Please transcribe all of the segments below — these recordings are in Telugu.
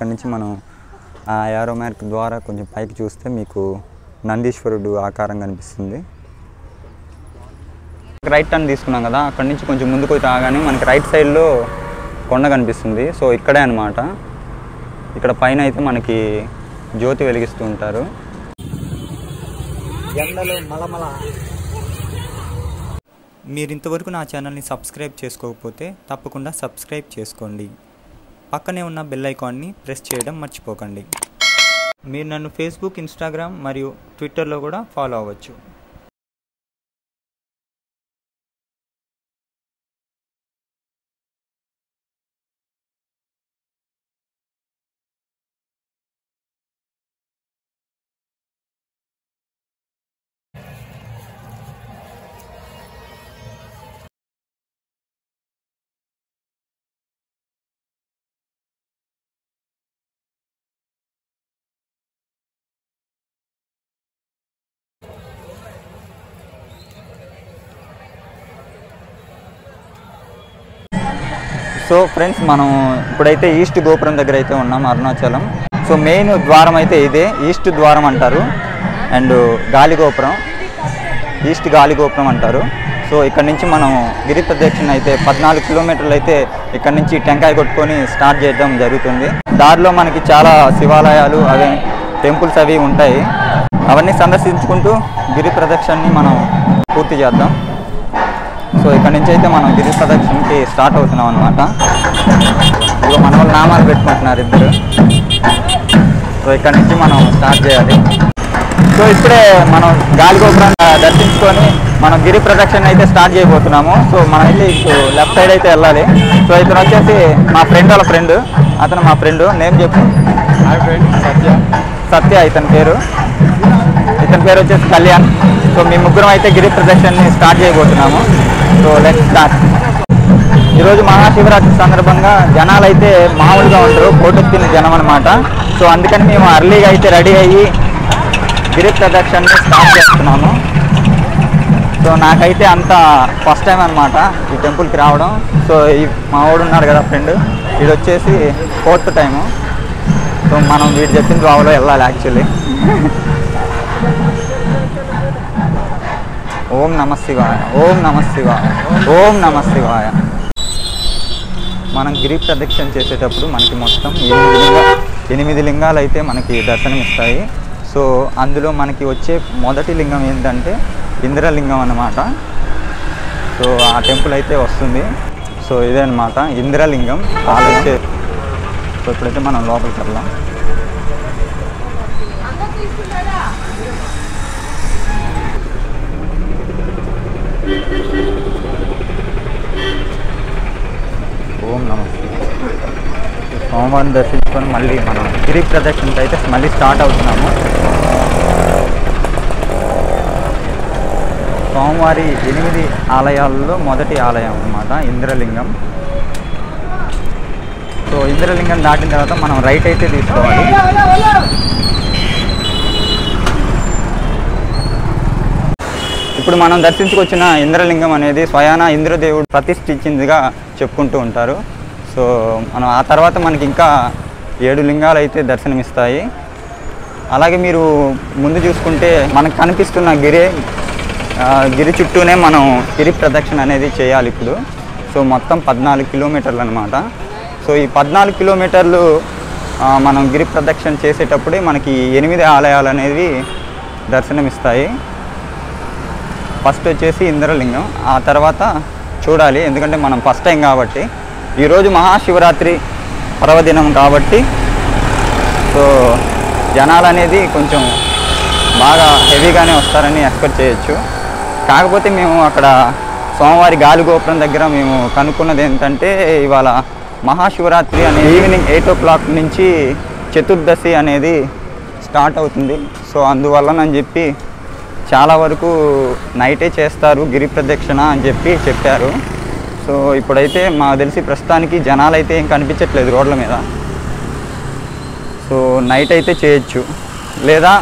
ఇక్కడ నుంచి మనం ఆ యారో మార్క్ ద్వారా కొంచెం పైకి చూస్తే మీకు నందీశ్వరుడు ఆకారం కనిపిస్తుంది. రైట్ టర్న్ తీసుకున్నాం కదా, అక్కడ నుంచి కొంచెం ముందుకు రాగానే మనకి రైట్ సైడ్లో కొండ కనిపిస్తుంది. సో ఇక్కడే అన్నమాట. ఇక్కడ పైన అయితే మనకి జ్యోతి వెలిగిస్తూ ఉంటారు. ఎండలో మలమల. మీరు ఇంతవరకు నా ఛానల్ని సబ్స్క్రైబ్ చేసుకోకపోతే తప్పకుండా సబ్స్క్రైబ్ చేసుకోండి. పక్కనే ఉన్న బెల్ ఐకాన్ని ప్రెస్ చేయడం మర్చిపోకండి. మీరు నన్ను ఫేస్బుక్, ఇన్స్టాగ్రామ్ మరియు ట్విట్టర్లో కూడా ఫాలో అవ్వచ్చు. సో ఫ్రెండ్స్, మనం ఇప్పుడైతే ఈస్ట్ గోపురం దగ్గర అయితే ఉన్నాం, అరుణాచలం. సో మెయిన్ ద్వారం అయితే ఇదే, ఈస్ట్ ద్వారం అంటారు. అండ్ గాలిగోపురం, ఈస్ట్ గాలిగోపురం అంటారు. సో ఇక్కడ నుంచి మనం గిరి ప్రదక్షిణ అయితే 14 కిలోమీటర్లు అయితే ఇక్కడ నుంచి టెంకాయ కొట్టుకొని స్టార్ట్ చేయడం జరుగుతుంది. దారిలో మనకి చాలా శివాలయాలు, అవే టెంపుల్స్ అవి ఉంటాయి. అవన్నీ సందర్శించుకుంటూ గిరి ప్రదక్షిణని మనం పూర్తి చేద్దాం. సో ఇక్కడ నుంచి అయితే మనం గిరి ప్రదక్షిణకి స్టార్ట్ అవుతున్నాం అనమాట. ఇదిగో మన వాళ్ళు నామాలు పెట్టుకుంటున్నారు ఇద్దరు. సో ఇక్కడ నుంచి మనం స్టార్ట్ చేయాలి. సో ఇప్పుడే మనం గాలిగోపురం దర్శించుకొని మనం గిరి ప్రదక్షిణ అయితే స్టార్ట్ చేయబోతున్నాము. సో మనమైతే ఇటు లెఫ్ట్ సైడ్ అయితే వెళ్ళాలి. సో ఇతను వచ్చేసి మా ఫ్రెండ్ వాళ్ళ ఫ్రెండ్, అతను మా ఫ్రెండ్. నేమ్ చెప్పు. సత్య ఇతని పేరు. ఇతని పేరు వచ్చేసి కళ్యాణ్. సో మీ ముగ్గురం అయితే గిరి ప్రదక్షిణని స్టార్ట్ చేయబోతున్నాము. So let's start. ఈరోజు మహాశివరాత్రి సందర్భంగా జనాలు అయితే మామూలుగా ఉంటారు, కోటెత్తిన జనం అనమాట. సో అందుకని మేము అర్లీగా అయితే రెడీ అయ్యి గిరి ప్రదక్షిణని స్టార్ట్ చేస్తున్నాము. సో నాకైతే అంత ఫస్ట్ టైం అనమాట ఈ టెంపుల్కి రావడం. సో ఈ మా వాడు ఉన్నారు కదా ఫ్రెండ్, వీడు వచ్చేసి 4th టైము. సో మనం వీడు చెప్పిన ద్వావలో వెళ్ళాలి యాక్చువల్లీ. ఓం నమ శివాయ, ఓం నమ శివాయ, ఓం నమ శివాయ. మనం గిరి ప్రదక్షిణ చేసేటప్పుడు మనకి మొత్తం 8 లింగాలు అయితే మనకి దర్శనమిస్తాయి. సో అందులో మనకి వచ్చే మొదటి లింగం ఏంటంటే ఇంద్రలింగం అన్నమాట. సో ఆ టెంపుల్ అయితే వస్తుంది. సో ఇదే అనమాట ఇంద్రలింగం. ఆలోచే. సో ఇప్పుడైతే మనం లోపలికి వెళ్దాం. ఓం నమస్తే. సోమవారం దర్శించుకొని మళ్ళీ మనం గిరి ప్రదక్షిణకి అయితే మళ్ళీ స్టార్ట్ అవుతున్నాము. సోమవారి 8 ఆలయాల్లో మొదటి ఆలయం అన్నమాట ఇంద్రలింగం. సో ఇంద్రలింగం దాటిన తర్వాత మనం రైట్ అయితే తీసుకోవాలి. ఇప్పుడు మనం దర్శించుకొచ్చిన ఇంద్రలింగం అనేది స్వయాన ఇంద్రదేవుడు ప్రతిష్ఠించిందిగా చెప్పుకుంటూ ఉంటారు. సో మనం ఆ తర్వాత మనకి ఇంకా 7 లింగాలు అయితే దర్శనమిస్తాయి. అలాగే మీరు ముందు చూసుకుంటే మనకు కనిపిస్తున్న గిరి చుట్టూనే మనం గిరి ప్రదక్షిణ అనేది చేయాలి ఇప్పుడు. సో మొత్తం 14 కిలోమీటర్లు అనమాట. సో ఈ 14 కిలోమీటర్లు మనం గిరి ప్రదక్షిణ చేసేటప్పుడే మనకి 8 ఆలయాలు అనేవి దర్శనమిస్తాయి. ఫస్ట్ వచ్చేసి ఇంద్రలింగం, ఆ తర్వాత చూడాలి, ఎందుకంటే మనం ఫస్ట్ టైం కాబట్టి. ఈరోజు మహాశివరాత్రి పర్వదినం కాబట్టి సో జనాలు అనేది కొంచెం బాగా హెవీగానే వస్తారని ఎక్స్పెక్ట్ చేయొచ్చు. కాకపోతే మేము అక్కడ సోమవారి గాలిగోపురం దగ్గర మేము కనుక్కున్నది ఏంటంటే ఇవాళ మహాశివరాత్రి అనే ఈవినింగ్ 8 o'clock నుంచి చతుర్దశి అనేది స్టార్ట్ అవుతుంది. సో అందువల్లనని చెప్పి చాలా వరకు నైటే చేస్తారు గిరి ప్రదక్షిణ అని చెప్పారు. సో ఇప్పుడైతే మాకు తెలిసి ప్రస్తుతానికి జనాలు అయితే ఏం కనిపించట్లేదు రోడ్ల మీద. సో నైట్ అయితే చేయొచ్చు, లేదా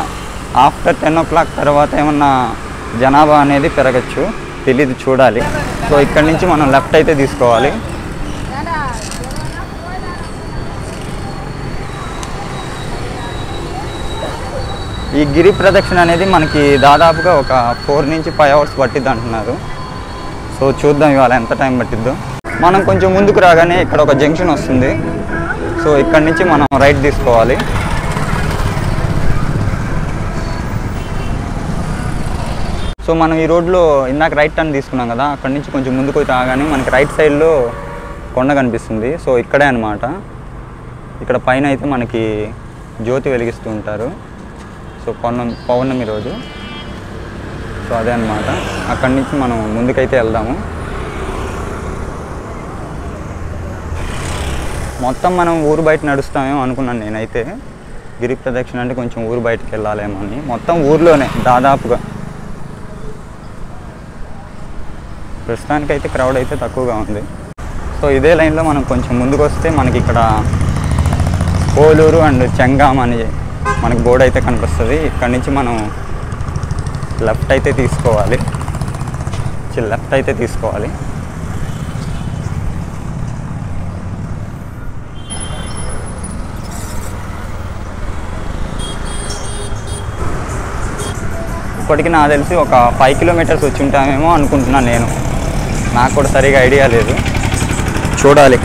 ఆఫ్టర్ 10 o'clock తర్వాత ఏమన్నా జనాభా అనేది పెరగచ్చు, తెలీదు, చూడాలి. సో ఇక్కడి నుంచి మనం లెఫ్ట్ అయితే తీసుకోవాలి. ఈ గిరి ప్రదక్షిణ అనేది మనకి దాదాపుగా ఒక 4 నుంచి 5 అవర్స్ పట్టిద్ది అంటున్నారు. సో చూద్దాం ఇవాళ ఎంత టైం పట్టిద్దో. మనం కొంచెం ముందుకు రాగానే ఇక్కడ ఒక జంక్షన్ వస్తుంది. సో ఇక్కడ నుంచి మనం రైట్ తీసుకోవాలి. సో మనం ఈ రోడ్లో ఇందాక రైట్ టర్న్ తీసుకున్నాం కదా, అక్కడ నుంచి కొంచెం ముందుకు రాగానే మనకి రైట్ సైడ్లో కొండ కనిపిస్తుంది. సో ఇక్కడే అనమాట. ఇక్కడ పైన అయితే మనకి జ్యోతి వెలిగిస్తూ ఉంటారు. సో పౌర్ణమి రోజు. సో అదే అనమాట. అక్కడి నుంచి మనం ముందుకైతే వెళ్దాము. మొత్తం మనం ఊరు బయట నడుస్తామేమో అనుకున్నాను నేనైతే. గిరి ప్రదక్షిణ అంటే కొంచెం ఊరు బయటకు వెళ్ళాలేమో అని. మొత్తం ఊర్లోనే దాదాపుగా. ప్రస్తుతానికైతే క్రౌడ్ అయితే తక్కువగా ఉంది. సో ఇదే లైన్లో మనం కొంచెం ముందుకు వస్తే మనకి ఇక్కడ కోలూరు అండ్ చెంగామ్ అని మనకి బోర్డు అయితే కనిపిస్తుంది. ఇక్కడ నుంచి మనం లెఫ్ట్ అయితే తీసుకోవాలి. ఇప్పటికి నాకు తెలిసి ఒక 5 కిలోమీటర్స్ వచ్చి ఉంటామేమో అనుకుంటున్నాను నేను. నాకు కూడా సరిగా ఐడియా లేదు, చూడాలి.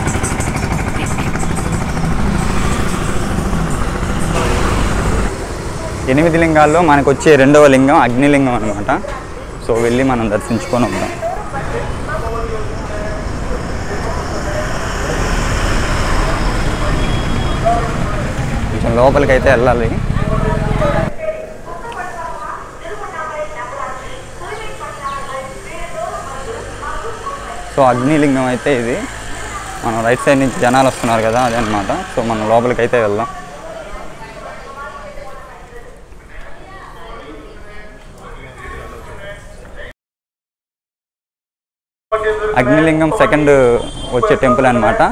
ఎనిమిది లింగాల్లో మనకు వచ్చే 2వ లింగం అగ్నిలింగం అనమాట. సో వెళ్ళి మనం దర్శించుకొని వద్దాం. కొంచెం లోపలికైతే వెళ్ళాలి. సో అగ్నిలింగం అయితే ఇది. మనం రైట్ సైడ్ నుంచి జనాలు వస్తున్నారు కదా, అదే అనమాట. సో మనం లోపలికైతే వెళ్దాం. అగ్నిలింగం సెకండ్ వచ్చే టెంపుల్ అనమాట.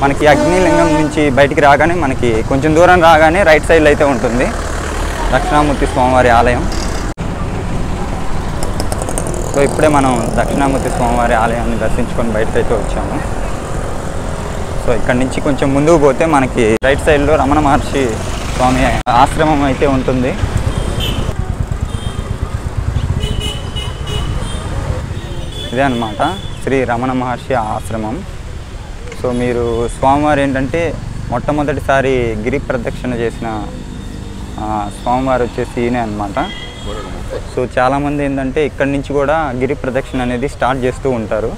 మనకి అగ్నిలింగం నుంచి బయటికి రాగానే మనకి కొంచెం దూరం రాగానే రైట్ సైడ్లో అయితే ఉంటుంది దక్షిణామూర్తి స్వామివారి ఆలయం. సో ఇప్పుడే మనం దక్షిణామూర్తి స్వామివారి ఆలయాన్ని దర్శించుకొని బయటకు అయితే వచ్చాము. సో ఇక్కడి నుంచి కొంచెం ముందుకు పోతే మనకి రైట్ సైడ్లో రమణ మహర్షి స్వామి ఆశ్రమం అయితే ఉంటుంది. ఇదే అనమాట శ్రీ రమణ మహర్షి ఆశ్రమం. సో మీరు స్వామివారు ఏంటంటే మొట్టమొదటిసారి గిరి ప్రదక్షిణ చేసిన స్వామివారు వచ్చేసి ఈయనే అనమాట. సో చాలామంది ఏంటంటే ఇక్కడి నుంచి కూడా గిరి ప్రదక్షిణ అనేది స్టార్ట్ చేస్తూ ఉంటారు.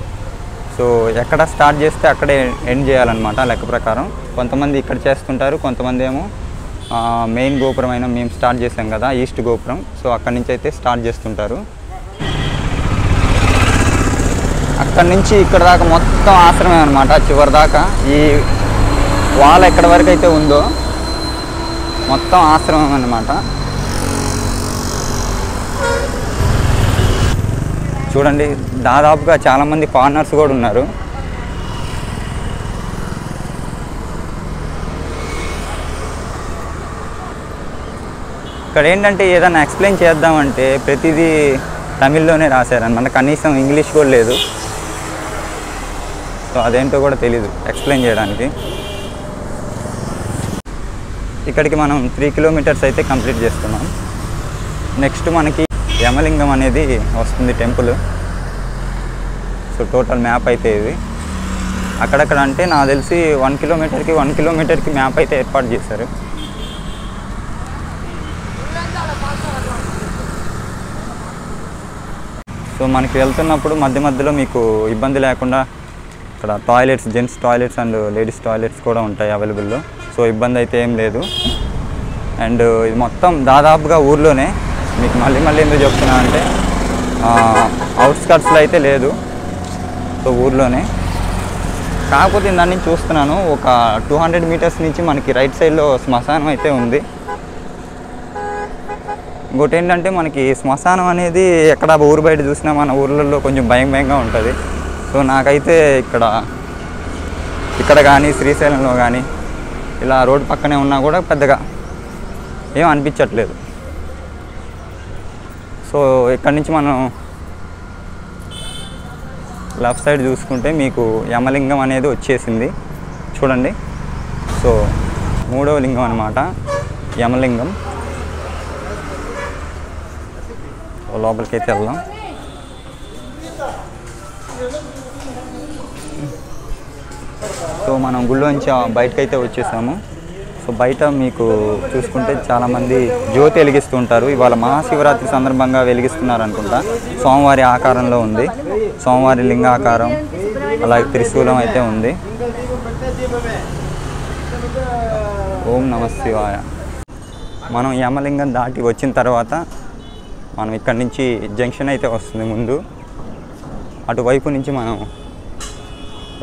సో ఎక్కడ స్టార్ట్ చేస్తే అక్కడే ఎండ్ చేయాలన్నమాట లెక్క ప్రకారం. కొంతమంది ఇక్కడ చేస్తుంటారు, కొంతమంది ఏమో మెయిన్ గోపురం అయినా మేము స్టార్ట్ చేసాం కదా ఈస్ట్ గోపురం, సో అక్కడి నుంచి అయితే స్టార్ట్ చేస్తుంటారు. అక్కడి నుంచి ఇక్కడ దాకా మొత్తం ఆశ్రమం అనమాట. చివరి దాకా ఈ వాల్ ఎక్కడి వరకు అయితే ఉందో మొత్తం ఆశ్రమం అన్నమాట. చూడండి, దాదాపుగా చాలామంది ఫారినర్స్ కూడా ఉన్నారు. ఇక్కడ ఏంటంటే ఏదైనా ఎక్స్ప్లెయిన్ చేద్దామంటే ప్రతిదీ తమిళ్లోనే రాశారనమాట. కనీసం ఇంగ్లీష్ కూడా లేదు. సో అదేంటో కూడా తెలీదు ఎక్స్ప్లెయిన్ చేయడానికి. ఇక్కడికి మనం 3 కిలోమీటర్స్ అయితే కంప్లీట్ చేస్తున్నాం. నెక్స్ట్ మనకి యమలింగం అనేది వస్తుంది టెంపుల్. సో టోటల్ మ్యాప్ అయితే ఇది. అక్కడక్కడ అంటే నాకు తెలిసి 1 కిలోమీటర్కి మ్యాప్ అయితే ఏర్పాటు చేశారు. సో మనకి వెళ్తున్నప్పుడు మధ్య మధ్యలో మీకు ఇబ్బంది లేకుండా ఇక్కడ toilets, gents toilets and ladies toilets కూడా ఉంటాయి అవైలబుల్లో. సో ఇబ్బంది అయితే ఏం లేదు. అండ్ ఇది మొత్తం దాదాపుగా ఊర్లోనే. మీకు మళ్ళీ ఎందుకు చెప్తున్నా అంటే అవుట్స్కట్స్లో అయితే లేదు. సో ఊర్లోనే. కాకపోతే దాని నుంచి చూస్తున్నాను ఒక 200 మీటర్స్ నుంచి మనకి రైట్ సైడ్లో శ్మశానం అయితే ఉంది. ఇంకోటి ఏంటంటే మనకి శ్మశానం అనేది ఎక్కడ ఊరు బయట చూసినా మన ఊర్లలో కొంచెం భయంగా ఉంటుంది. సో నాకైతే ఇక్కడ కానీ శ్రీశైలంలో కానీ ఇలా రోడ్డు పక్కనే ఉన్నా కూడా పెద్దగా ఏం అనిపించట్లేదు. సో ఇక్కడి నుంచి మనం లెఫ్ట్ సైడ్ చూసుకుంటే మీకు యమలింగం అనేది వచ్చేసింది చూడండి. సో 3వ లింగం అన్నమాట యమలింగం. లోపలికి అయితే వెళ్దాం. సో మనం గుళ్ళోంచి బయటకు అయితే వచ్చేసాము. సో బయట మీకు చూసుకుంటే చాలామంది జ్యోతి వెలిగిస్తూ ఉంటారు. ఇవాళ మహాశివరాత్రి సందర్భంగా వెలిగిస్తున్నారు అనుకుంటా. స్వామివారి ఆకారంలో ఉంది, స్వామివారి లింగాకారం, అలాగే త్రిశూలం అయితే ఉంది. ఓం నమ శివాయ. మనం యమలింగం దాటి వచ్చిన తర్వాత మనం ఇక్కడి నుంచి జంక్షన్ అయితే వస్తుంది ముందు. అటువైపు నుంచి మనం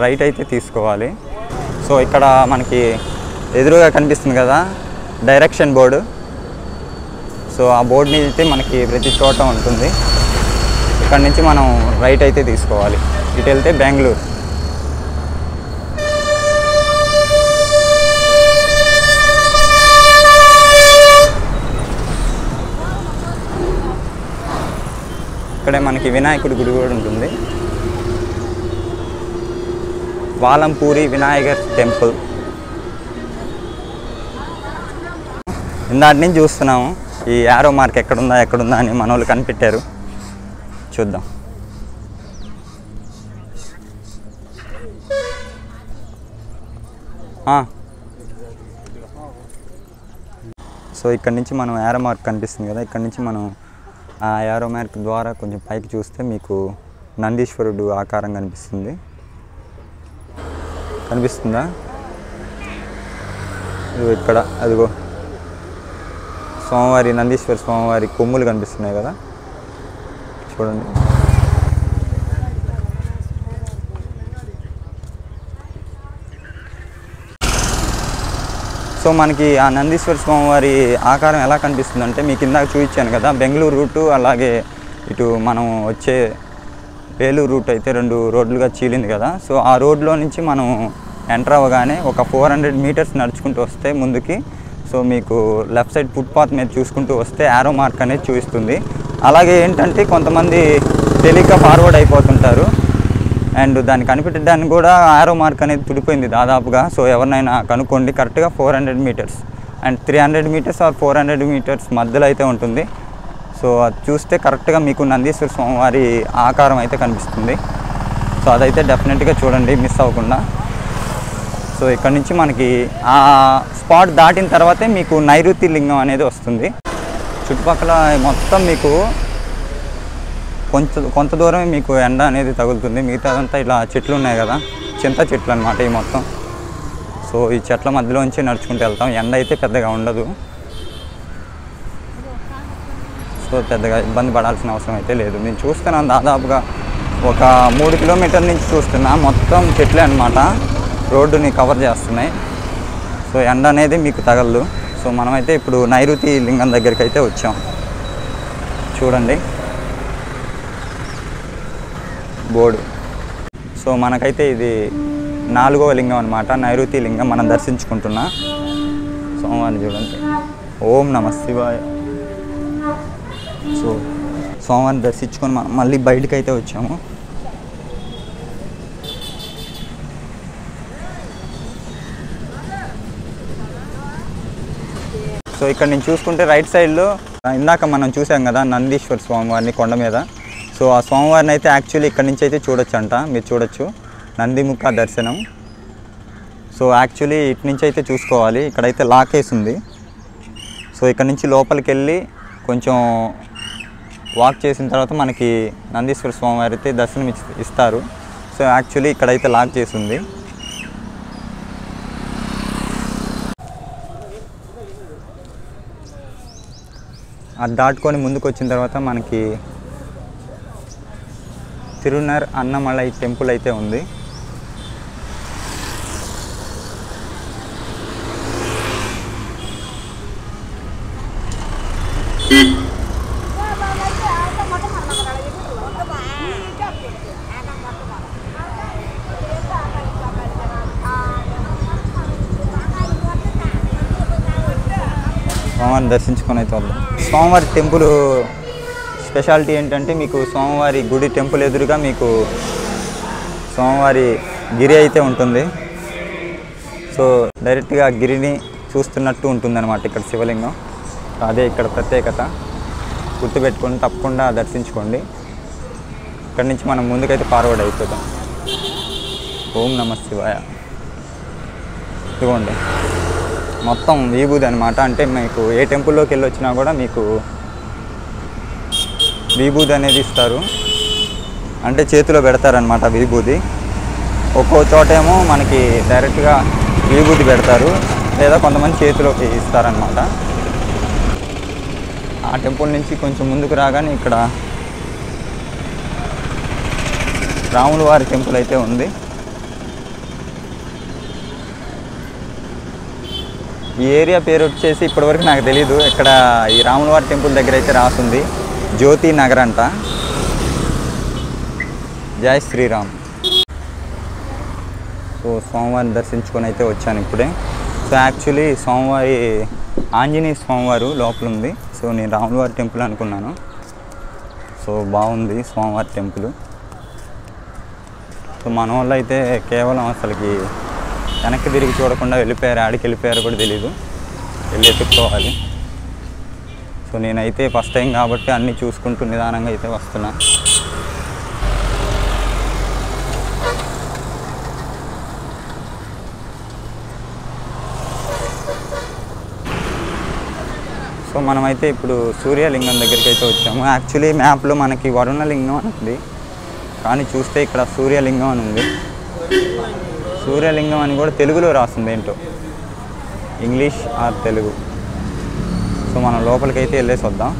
రైట్ అయితే తీసుకోవాలి. సో ఇక్కడ మనకి ఎదురుగా కనిపిస్తుంది కదా డైరెక్షన్ బోర్డు. సో ఆ బోర్డుని అయితే మనకి ప్రతి చోట ఉంటుంది. ఇక్కడ నుంచి మనం రైట్ అయితే తీసుకోవాలి. ఇటు వెళ్తే బెంగళూరు. ఇక్కడే మనకి వినాయకుడి గుడి కూడా ఉంటుంది. వాలంపూరి వినాయకర్ టెంపుల్. ఇందాటి నుంచి చూస్తున్నాము ఈ యారో మార్క్ ఎక్కడుందా అని మన వాళ్ళు కనిపెట్టారు. చూద్దాం. సో ఇక్కడ నుంచి మనం యారో మార్క్ కనిపిస్తుంది కదా, ఇక్కడ నుంచి మనం ఆ యారో మార్క్ ద్వారా కొంచెం పైకి చూస్తే మీకు నందీశ్వరుడు ఆకారం కనిపిస్తుందా? ఇక్కడ అదిగో స్వామివారి నందీశ్వర స్వామివారి కొమ్ములు కనిపిస్తున్నాయి కదా, చూడండి. సో మనకి ఆ నందీశ్వర స్వామివారి ఆకారం ఎలా కనిపిస్తుందంటే మీకు ఇందాక చూపించాను కదా, బెంగళూరు రూటు అలాగే ఇటు మనం వచ్చే వేలూరు రూట్ అయితే 2 రోడ్లుగా చీలింది కదా. సో ఆ రోడ్లో నుంచి మనం ఎంటర్ అవ్వగానే ఒక 400 మీటర్స్ నడుచుకుంటూ వస్తే ముందుకి, సో మీకు లెఫ్ట్ సైడ్ ఫుట్పాత్ మీద చూసుకుంటూ వస్తే యారో మార్క్ అనేది చూపిస్తుంది. అలాగే ఏంటంటే కొంతమంది తెలియక ఫార్వర్డ్ అయిపోతుంటారు, అండ్ దాన్ని కనిపెట్టడానికి కూడా యారో మార్క్ అనేది తుడిపోయింది దాదాపుగా. సో ఎవరినైనా కనుక్కోండి. కరెక్ట్గా 400 metres and 300 metres or 400 metres మధ్యలో అయితే ఉంటుంది. సో అది చూస్తే కరెక్ట్గా మీకు నందీశ్వర స్వామివారి ఆకారం అయితే కనిపిస్తుంది. సో అదైతే డెఫినెట్గా చూడండి, మిస్ అవ్వకుండా. సో ఇక్కడ నుంచి మనకి ఆ స్పాట్ దాటిన తర్వాతే మీకు నైరుతి లింగం అనేది వస్తుంది. చుట్టుపక్కల మొత్తం మీకు కొంత దూరమే మీకు ఎండ అనేది తగులుతుంది. మిగతాదంతా ఇలా చెట్లు ఉన్నాయి కదా, చింత చెట్లు అనమాట ఈ మొత్తం. సో ఈ చెట్ల మధ్యలోంచి నడుచుకుంటూ వెళ్తాం. ఎండ అయితే పెద్దగా ఉండదు, సో పెద్దగా ఇబ్బంది పడాల్సిన అవసరం అయితే లేదు. నేను చూస్తున్నాను దాదాపుగా ఒక 3 కిలోమీటర్ల నుంచి చూస్తున్నా, మొత్తం చెట్లే అనమాట రోడ్డుని కవర్ చేస్తున్నాయి. సో ఎండ అనేది మీకు తగలదు. సో మనమైతే ఇప్పుడు నైరుతి లింగం దగ్గరికి అయితే వచ్చాం. చూడండి బోర్డు. సో మనకైతే ఇది 4వ లింగం అనమాట, నైరుతి లింగం మనం దర్శించుకుంటున్నా. సోమవారం చూడండి. ఓం నమ శివాయ. సో సోమవారం దర్శించుకొని మనం మళ్ళీ బయటకు అయితే వచ్చాము. సో ఇక్కడ నేను చూసుకుంటే రైట్ సైడ్లో ఇందాక మనం చూసాం కదా నందీశ్వర స్వామివారిని కొండ మీద. సో ఆ స్వామివారిని అయితే యాక్చువల్లీ ఇక్కడ నుంచి అయితే చూడొచ్చు అంట, మీరు చూడొచ్చు నందిముఖ దర్శనం. సో యాక్చువల్లీ ఇటు నుంచి అయితే చూసుకోవాలి, ఇక్కడైతే లాక్ వేసి ఉంది. సో ఇక్కడ నుంచి లోపలికి వెళ్ళి కొంచెం వాక్ చేసిన తర్వాత మనకి నందీశ్వర స్వామివారి అయితే దర్శనం ఇస్తారు. సో యాక్చువల్లీ ఇక్కడైతే లాక్ చేసి ఉంది. అది దాటుకొని ముందుకు వచ్చిన తర్వాత మనకి తిరునర్ అన్నమలై టెంపుల్ అయితే ఉంది. స్వామివారిని దర్శించుకొని అయితే వద్దాం. స్వామివారి టెంపుల్ స్పెషాలిటీ ఏంటంటే మీకు స్వామివారి గుడి టెంపుల్ ఎదురుగా మీకు స్వామివారి గిరి అయితే ఉంటుంది. సో డైరెక్ట్గా గిరిని చూస్తున్నట్టు ఉంటుందన్నమాట ఇక్కడ శివలింగం. అదే ఇక్కడ ప్రత్యేకత. గుర్తుపెట్టుకొని తప్పకుండా దర్శించుకోండి. ఇక్కడి నుంచి మనం ముందుకైతే ఫార్వర్డ్ అయిపోతాం. ఓం నమః శివాయ. ఇదిగోండి మొత్తం విభూది అనమాట. అంటే మీకు ఏ టెంపుల్లోకి వెళ్ళి వచ్చినా కూడా మీకు విభూది అనేది ఇస్తారు. అంటే చేతిలో పెడతారనమాట విభూది. ఒక్కో చోటేమో మనకి డైరెక్ట్గా విభూది పెడతారు, లేదా కొంతమంది చేతిలోకి ఇస్తారనమాట. ఆ టెంపుల్ నుంచి కొంచెం ముందుకు రాగానే ఇక్కడ రాముల వారి టెంపుల్ అయితే ఉంది. ఈ ఏరియా పేరు వచ్చేసి ఇప్పటివరకు నాకు తెలీదు. ఇక్కడ ఈ రాములవారి టెంపుల్ దగ్గర అయితే రాస్తుంది జ్యోతి నగర్ అంట. జై శ్రీరామ్. సో స్వామివారిని దర్శించుకొని అయితే వచ్చాను ఇప్పుడే. సో యాక్చువల్లీ స్వామివారి ఆంజనేయ స్వామివారు లోపల ఉంది. సో నేను రాములవారి టెంపుల్ అనుకున్నాను. సో బాగుంది స్వామివారి టెంపుల్. సో మన వాళ్ళు అయితే కేవలం అసలుకి వెనక్కి తిరిగి చూడకుండా వెళ్ళిపోయారు. ఆడికి వెళ్ళిపోయారు కూడా తెలీదు. వెళ్ళి ఎత్తుక్కోవాలి. సో నేనైతే ఫస్ట్ టైం కాబట్టి అన్నీ చూసుకుంటూ నిదానంగా అయితే వస్తున్నా. సో మనమైతే ఇప్పుడు సూర్యలింగం దగ్గరికి అయితే వచ్చాము. యాక్చువల్లీ మ్యాప్లో మనకి వరుణలింగం అని ఉంది, కానీ చూస్తే ఇక్కడ సూర్యలింగం అని ఉంది. సూర్యలింగం అని కూడా తెలుగులో రాస్తుంది, ఏంటో ఇంగ్లీష్ ఆర్ తెలుగు. సో మనం లోపలికి అయితే వెళ్ళేసి వద్దాం.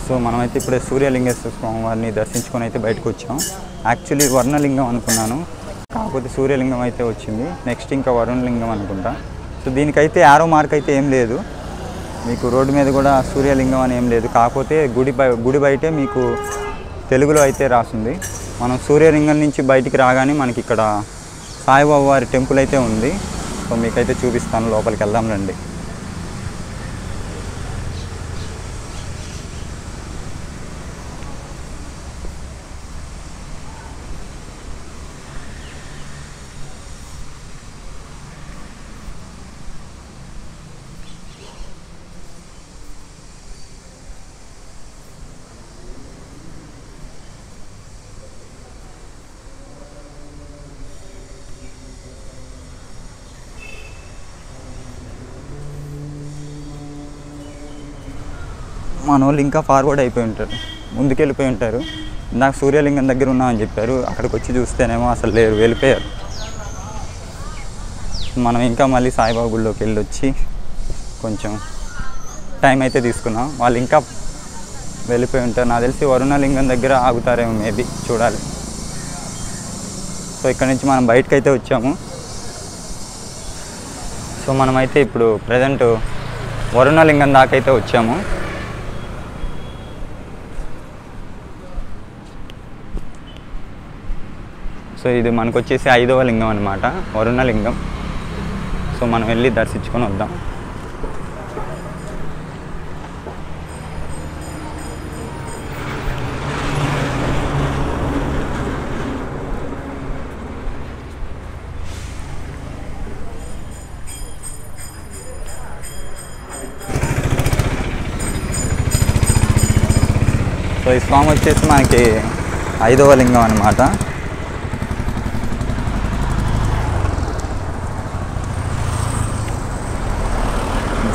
సో మనమైతే ఇప్పుడే సూర్యలింగేశ్వర స్వామి వారిని దర్శించుకొని అయితే బయటకు వచ్చాం. యాక్చువల్లీ వర్ణలింగం అనుకున్నాను, కాకపోతే సూర్యలింగం అయితే వచ్చింది. నెక్స్ట్ ఇంకా వరుణలింగం అనుకుంటా. సో దీనికైతే యారో మార్క్ అయితే ఏం లేదు. మీకు రోడ్డు మీద కూడా సూర్యలింగం అని ఏం లేదు, కాకపోతే గుడి బయటే మీకు తెలుగులో అయితే రాసింది. మనం సూర్యలింగం నుంచి బయటికి రాగానే మనకి ఇక్కడ సాయిబాబా వారి టెంపుల్ అయితే ఉంది. సో మీకైతే చూపిస్తాను, లోపలికి వెళ్దాం రండి. మన వాళ్ళు ఇంకా ఫార్వర్డ్ అయిపోయి ఉంటారు, ముందుకెళ్ళిపోయి ఉంటారు. నాకు సూర్యలింగం దగ్గర ఉన్నామని చెప్పారు, అక్కడికి వచ్చి చూస్తేనేమో అసలు లేరు, వెళ్ళిపోయారు. మనం ఇంకా మళ్ళీ సాయిబాబా గుడిలోకి వెళ్ళి వచ్చి కొంచెం టైం అయితే తీసుకున్నాం. వాళ్ళు ఇంకా వెళ్ళిపోయి ఉంటారు. నాకు తెలిసి వరుణలింగం దగ్గర ఆగుతారేమో, మేబీ చూడాలి. సో ఇక్కడ నుంచి మనం బయటకు అయితే వచ్చాము. సో మనమైతే ఇప్పుడు ప్రజెంట్ వరుణలింగం దాకా అయితే వచ్చాము. సో ఇది మనకు వచ్చేసి 5వ లింగం అనమాట, వరుణలింగం. సో మనం వెళ్ళి దర్శించుకొని వద్దాం. సో ఈ స్వామి వచ్చేసి మనకి 5వ లింగం అనమాట.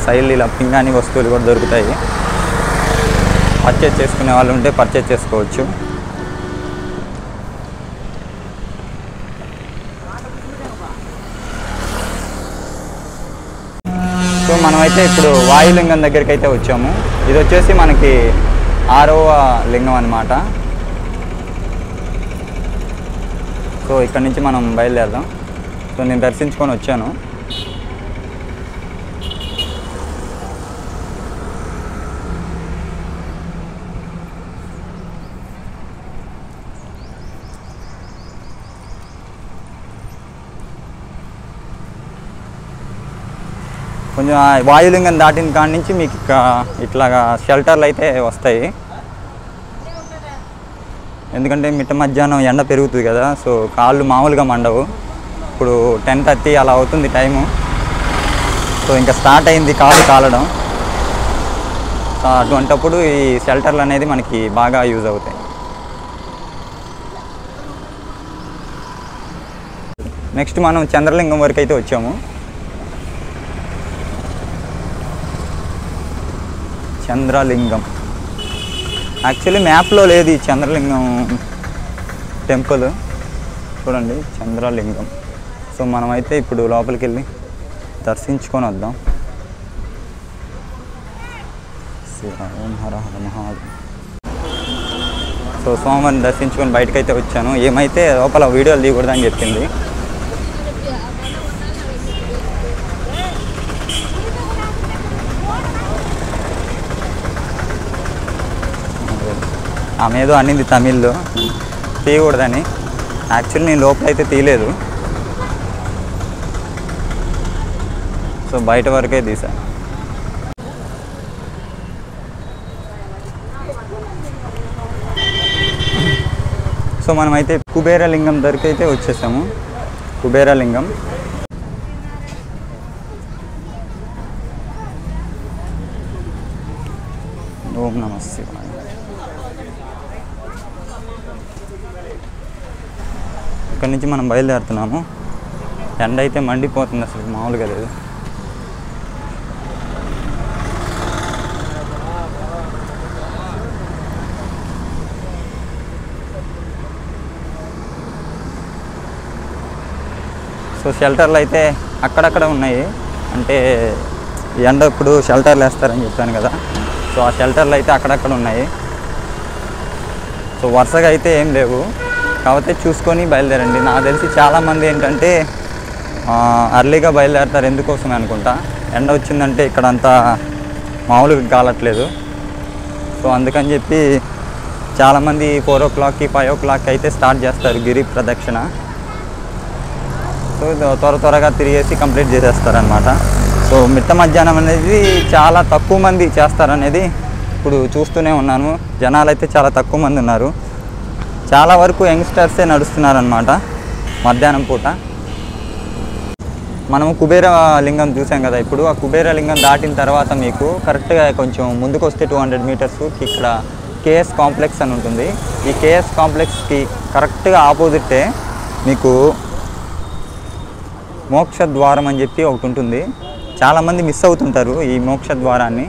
సైడ్లు ఇలా పింగాణి వస్తువులు కూడా దొరుకుతాయి. పర్చేజ్ చేసుకునే వాళ్ళు ఉంటే పర్చేజ్ చేసుకోవచ్చు. సో మనమైతే ఇప్పుడు వాయులింగం దగ్గరికి అయితే వచ్చాము. ఇది వచ్చేసి మనకి 6వ లింగం అనమాట. సో ఇక్కడ నుంచి మనం బయలుదేరదాం. సో నేను దర్శించుకొని వచ్చాను. కొంచెం వాయులింగం దాటిన కాడి నుంచి మీకు ఇట్లాగా షెల్టర్లు అయితే వస్తాయి. ఎందుకంటే మిట్ట మధ్యాహ్నం ఎండ పెరుగుతుంది కదా, సో కాళ్ళు మామూలుగా మండవు. ఇప్పుడు 10:30 అలా అవుతుంది టైము. సో ఇంకా స్టార్ట్ అయింది కాలు కాలడం. సో అటువంటప్పుడు ఈ షెల్టర్లు అనేది మనకి బాగా యూజ్ అవుతాయి. నెక్స్ట్ మనం చంద్రలింగం వరకు అయితే వచ్చాము. చంద్రలింగం యాక్చువల్లీ మ్యాప్లో లేదు ఈ చంద్రలింగం టెంపుల్. చూడండి చంద్రలింగం. సో మనమైతే ఇప్పుడు లోపలికి వెళ్ళి దర్శించుకొని వద్దాం. ఓం హర హర మహాదేవ్. సో స్వామిని దర్శించుకొని బయటకైతే వచ్చాను. ఏమైతే లోపల వీడియోలు తీయకూడదని చెప్పింది. ఆమె ఏదో అన్నింది తమిళ్లో తీయకూడదని. యాక్చువల్లీ నేను లోపలైతే తీయలేదు. సో బయట వరకే తీసా. సో మనమైతే కుబేరలింగం దగ్గరికి అయితే వచ్చేసాము. కుబేరలింగం. ఓం నమః శివాయ. ఇక్కడ నుంచి మనం బయలుదేరుతున్నాము. ఎండ అయితే మండిపోతుంది, అసలు మామూలుగా లేదు. సో షెల్టర్లు అయితే అక్కడక్కడ ఉన్నాయి. అంటే ఎండ ఇప్పుడు షెల్టర్లు వేస్తారని చెప్పాను కదా. సో ఆ షెల్టర్లు అయితే అక్కడక్కడ ఉన్నాయి. సో వరుసగా అయితే ఏం లేవు, కాకపోతే చూసుకొని బయలుదేరండి. నాకు తెలిసి చాలామంది ఏంటంటే అర్లీగా బయలుదేరుతారు. ఎందుకోసమే అనుకుంటా, ఎండ వచ్చిందంటే ఇక్కడ అంతా మామూలుగా కాలట్లేదు. సో అందుకని చెప్పి చాలామంది 4 o'clock 5 o'clock అయితే స్టార్ట్ చేస్తారు గిరి ప్రదక్షిణ. సో త్వరగా తిరిగేసి కంప్లీట్ చేసేస్తారనమాట. సో మిట్ట మధ్యాహ్నం అనేది చాలా తక్కువ మంది చేస్తారనేది ఇప్పుడు చూస్తూనే ఉన్నాను. జనాలు అయితే చాలా తక్కువ మంది ఉన్నారు. చాలా వరకు యంగ్స్టర్సే నడుస్తున్నారనమాట మధ్యాహ్నం పూట. మనము కుబేరలింగం చూసాం కదా. ఇప్పుడు ఆ కుబేరలింగం దాటిన తర్వాత మీకు కరెక్ట్గా కొంచెం ముందుకు వస్తే 200 meters ఇక్కడ కేఎస్ కాంప్లెక్స్ అని ఉంటుంది. ఈ కేఎస్ కాంప్లెక్స్కి కరెక్ట్గా ఆపోజిటే మీకు మోక్ష ద్వారం అని చెప్పి ఒకటి ఉంటుంది. చాలామంది మిస్ అవుతుంటారు ఈ మోక్ష ద్వారాన్ని.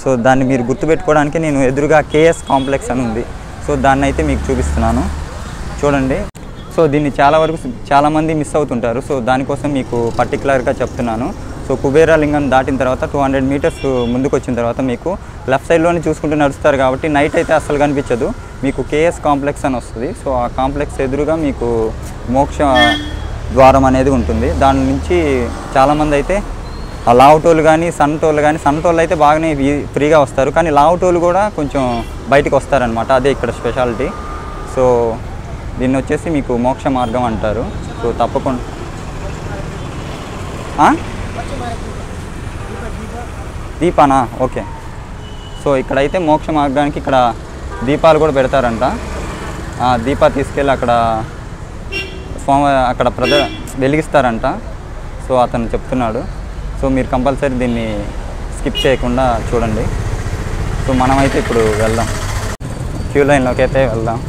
సో దాన్ని మీరు గుర్తుపెట్టుకోవడానికి నేను ఎదురుగా కేఎస్ కాంప్లెక్స్ అని ఉంది. సో దాన్ని అయితే మీకు చూపిస్తున్నాను, చూడండి. సో దీన్ని చాలామంది మిస్ అవుతుంటారు. సో దానికోసం మీకు పర్టికులర్గా చెప్తున్నాను. సో కుబేరలింగం దాటిన తర్వాత 200 meters ముందుకు వచ్చిన తర్వాత మీకు లెఫ్ట్ సైడ్లోనే చూసుకుంటూ నడుస్తారు కాబట్టి నైట్ అయితే అస్సలు కనిపించదు. మీకు కేఎస్ కాంప్లెక్స్ అని వస్తుంది. సో ఆ కాంప్లెక్స్ ఎదురుగా మీకు మోక్ష ద్వారం అనేది ఉంటుంది. దాని నుంచి చాలామంది అయితే ఆ లావుటోళ్ళు కానీ సన్నటోళ్ళు అయితే బాగానే ఫ్రీగా వస్తారు. కానీ లావుటోళ్ళు కూడా కొంచెం బయటికి వస్తారనమాట. అదే ఇక్కడ స్పెషాలిటీ. సో దీన్ని వచ్చేసి మీకు మోక్ష మార్గం అంటారు. సో తప్పకుండా దీపానా, ఓకే. సో ఇక్కడైతే మోక్ష మార్గానికి ఇక్కడ దీపాలు కూడా పెడతారంట. దీపా తీసుకెళ్ళి అక్కడ వెలిగిస్తారంట. సో అతను చెప్తున్నాడు. సో మీరు కంపల్సరీ దీన్ని స్కిప్ చేయకుండా చూడండి. సో మనమైతే ఇప్పుడు వెళ్దాం, క్యూ లైన్లోకి అయితే వెళ్దాం.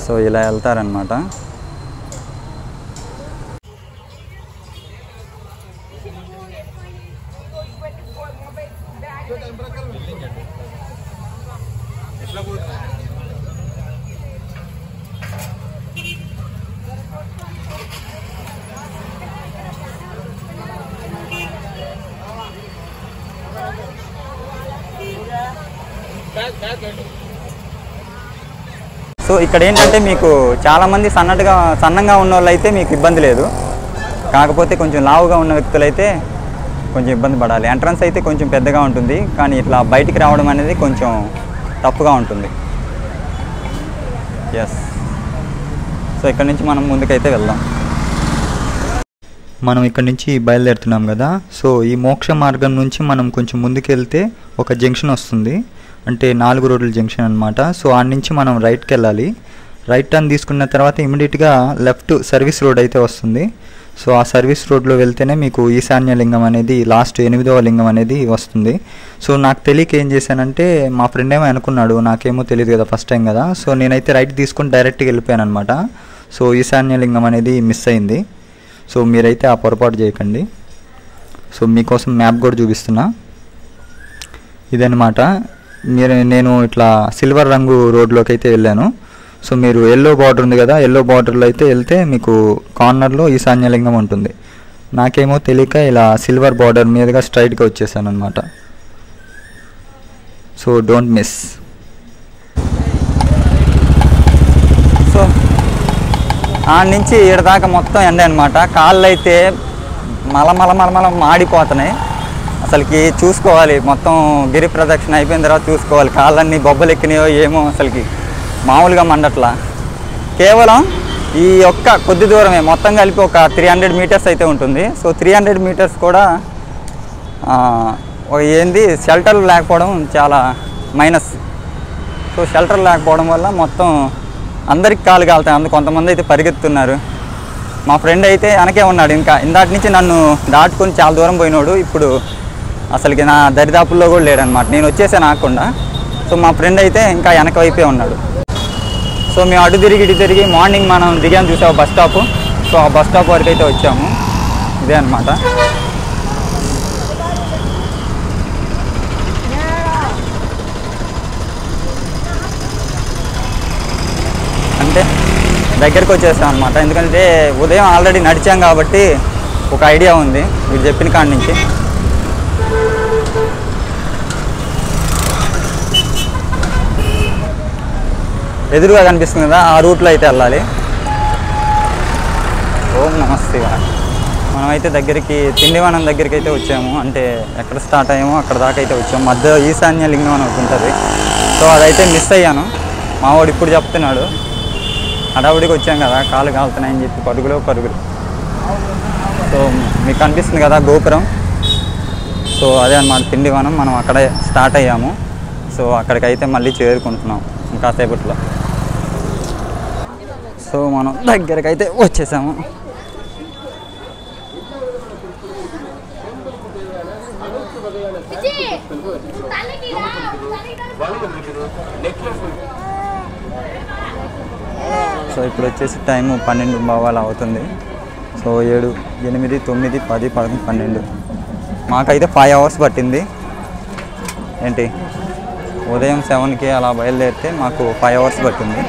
సో ఇలా వెళ్తారనమాట. సో ఇక్కడ ఏంటంటే మీకు చాలామంది సన్నంగా ఉన్న వాళ్ళు అయితే మీకు ఇబ్బంది లేదు. కాకపోతే కొంచెం లావుగా ఉన్న వ్యక్తులు అయితే కొంచెం ఇబ్బంది పడాలి. ఎంట్రన్స్ అయితే కొంచెం పెద్దగా ఉంటుంది, కానీ ఇట్లా బయటికి రావడం అనేది కొంచెం టఫ్గా ఉంటుంది. ఎస్. సో ఇక్కడ నుంచి మనం ముందుకైతే వెళ్దాం. మనం ఇక్కడ నుంచి బయలుదేరుతున్నాం కదా. సో ఈ మోక్ష మార్గం నుంచి మనం కొంచెం ముందుకు వెళ్తే ఒక జంక్షన్ వస్తుంది, అంటే 4 రోడ్ల జంక్షన్ అనమాట. సో ఆ నుంచి మనం రైట్కి వెళ్ళాలి. రైట్ టర్న్ తీసుకున్న తర్వాత ఇమీడియట్గా లెఫ్ట్ సర్వీస్ రోడ్ అయితే వస్తుంది. సో ఆ సర్వీస్ రోడ్లో వెళ్తేనే మీకు ఈశాన్య లింగం అనేది లాస్ట్ 8వ లింగం అనేది వస్తుంది. సో నాకు తెలియక ఏం చేశానంటే, మా ఫ్రెండ్ ఏమో అనుకున్నాడు, నాకేమో తెలియదు కదా, ఫస్ట్ టైం కదా. సో నేనైతే రైట్ తీసుకొని డైరెక్ట్గా వెళ్ళిపోయాను అనమాట. సో ఈశాన్య లింగం అనేది మిస్ అయింది. సో మీరైతే ఆ పొరపాటు చేయకండి. సో మీకోసం మ్యాప్ కూడా చూపిస్తున్నా. ఇదన్నమాట. నేను ఇట్లా సిల్వర్ రంగు రోడ్లోకి అయితే వెళ్ళాను. సో మీరు ఎల్లో బార్డర్ ఉంది కదా, ఎల్లో బార్డర్లో అయితే వెళ్తే మీకు కార్నర్లో ఈశాన్యలింగం ఉంటుంది. నాకేమో తెలియక ఇలా సిల్వర్ బార్డర్ మీదుగా స్ట్రైట్గా వచ్చేసాను అనమాట. So don't miss. సో ఆ నుంచి ఈడదాకా మొత్తం ఎండ అనమాట. కాళ్ళు అయితే మలమల మాడిపోతున్నాయి. అసలుకి చూసుకోవాలి, మొత్తం గిరి ప్రదక్షిణ అయిపోయిన తర్వాత చూసుకోవాలి కాళ్ళన్నీ బొబ్బలు ఎక్కినాయో ఏమో. అసలుకి మామూలుగా మండట్లా. కేవలం ఈ ఒక్క కొద్ది దూరమే, మొత్తం కలిపి ఒక 300 మీటర్స్ అయితే ఉంటుంది. సో 300 మీటర్స్ కూడా ఏంది షెల్టర్ లేకపోవడం చాలా మైనస్. సో షెల్టర్ లేకపోవడం వల్ల మొత్తం అందరికి కాలు కాలుతాయి. కొంతమంది అయితే పరిగెత్తున్నారు. మా ఫ్రెండ్ అయితే వెనకే ఉన్నాడు. ఇంకా ఇందాటి నుంచి నన్ను దాటుకొని చాలా దూరం పోయినాడు. ఇప్పుడు అసలుకి నా దరిదాపుల్లో కూడా లేడనమాట. నేను వచ్చేసాను ఆకుండా. సో మా ఫ్రెండ్ అయితే ఇంకా వెనక వైపే ఉన్నాడు. సో మేము అటు తిరిగి మార్నింగ్ మనం దిగాను చూసాము బస్ స్టాప్. సో ఆ బస్ స్టాప్ వరకు అయితే వచ్చాము. ఇదే అనమాట. అంటే దగ్గరికి వచ్చేసాం అనమాట. ఎందుకంటే ఉదయం ఆల్రెడీ నడిచాం కాబట్టి ఒక ఐడియా ఉంది మీరు చెప్పిన కాడి నుంచి. ఎదురుగా కనిపిస్తుంది కదా, ఆ రూట్లో అయితే వెళ్ళాలి. ఓం నమస్తే. మనమైతే దగ్గరికి తిండివనం దగ్గరికి అయితే వచ్చాము. అంటే ఎక్కడ స్టార్ట్ అయ్యామో అక్కడ దాకా అయితే వచ్చాము. మధ్య ఈశాన్య లింగం అని ఒకటి ఉంటుంది. సో అదైతే మిస్ అయ్యాను. మావాడు ఇప్పుడు చెప్తున్నాడు, హడావుడికి వచ్చాం కదా కాళ్ళు కాలుతున్నాయని చెప్పి పరుగులు. సో మీకు కనిపిస్తుంది కదా గోపురం. సో అదే అన్నమాట తిండివనం. మనం అక్కడే స్టార్ట్ అయ్యాము. సో అక్కడికైతే మళ్ళీ చేరుకుంటున్నాం ఇంకాసేపట్లో. సో మనం దగ్గరకైతే వచ్చేసాము. సో ఇప్పుడు వచ్చేసి టైము 12 అవుతుంది. సో 7, 8, 9, 10, 11, 12 మాకైతే 5 అవర్స్ పట్టింది. ఏంటి ఉదయం 7కి అలా బయలుదేరితే మాకు 5 అవర్స్ పట్టింది.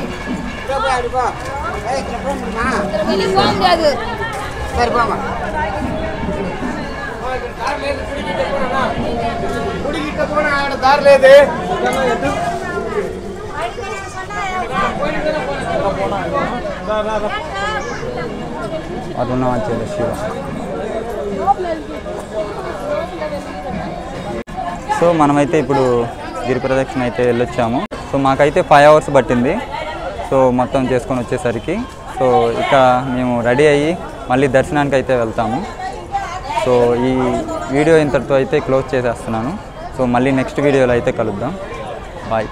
అరుణాచల శివ. సో మనమైతే ఇప్పుడు గిరి ప్రదక్షిణ అయితే వెళ్ళొచ్చాము. సో మాకైతే 5 అవర్స్ పట్టింది. సో మొత్తం చేసుకొని వచ్చేసరికి. సో ఇక మేము రెడీ అయ్యి మళ్ళీ దర్శనానికి అయితే వెళ్తాము. సో ఈ వీడియో ఇంతటితో అయితే క్లోజ్ చేసేస్తున్నాను. సో మళ్ళీ నెక్స్ట్ వీడియోలో అయితే కలుద్దాం. బాయ్.